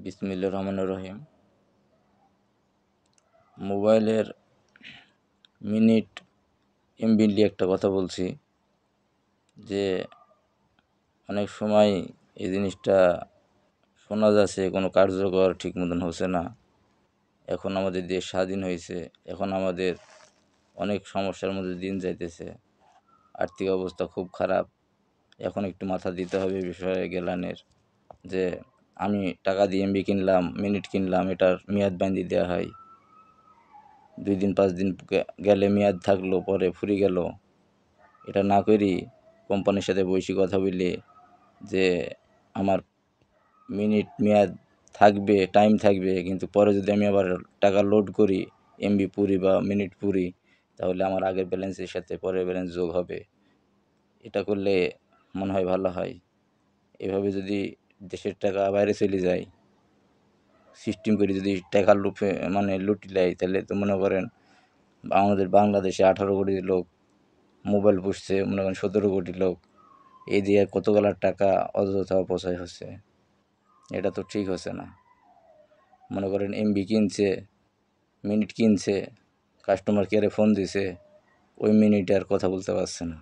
বিসমিল্লাহির রহমানির রহিম। মোবাইলের মিনিট এমবি নিয়ে একটা কথা বলছি যে অনেক সময় এই জিনিসটা শোনা যাচ্ছে কোনো কার্যকর ঠিক মতন হচ্ছে না। এখন আমাদের দেশ স্বাধীন হয়েছে, এখন আমাদের অনেক সমস্যার মধ্যে দিন যাইতেছে, আর্থিক অবস্থা খুব খারাপ। এখন একটু মাথা দিতে হবে এই বিষয়ে গেলানের যে আমি টাকা দিয়ে এমবি কিনলাম, মিনিট কিনলাম, এটার মেয়াদ বাঁধিয়ে দেওয়া হয়। 2 দিন 5 দিন গেলে মেয়াদ থাকলো, পরে ফুরিয়ে গেল। এটা না করি কোম্পানির সাথে বসে কথা বলে যে আমার মিনিট মেয়াদ থাকবে, টাইম থাকবে, কিন্তু পরে যদি আমি আবার টাকা লোড করি, এমবি পুরি বা মিনিট পুরি, তাহলে আমার আগের ব্যালেন্সের সাথে পরের ব্যালেন্স যোগ হবে। এটা করলে মনে হয় ভালো হয়। এভাবে যদি দেশের টাকা বাইরে চলে যায়, সিস্টেম করে যদি টাকা লুফে লুটি নেয়, তাহলে তো মনে করেন আমাদের বাংলাদেশে 18 কোটি লোক মোবাইল পুষছে, মনে করেন 17 কোটি লোক। এই দিয়ে কতগুলা টাকা অযথা অপচয় হচ্ছে। এটা তো ঠিক হচ্ছে না। মনে করেন এমবি কিনছে, মিনিট কিনছে, কাস্টমার কেয়ারে ফোন দিছে, ওই মিনিটে আর কথা বলতে পারছে না।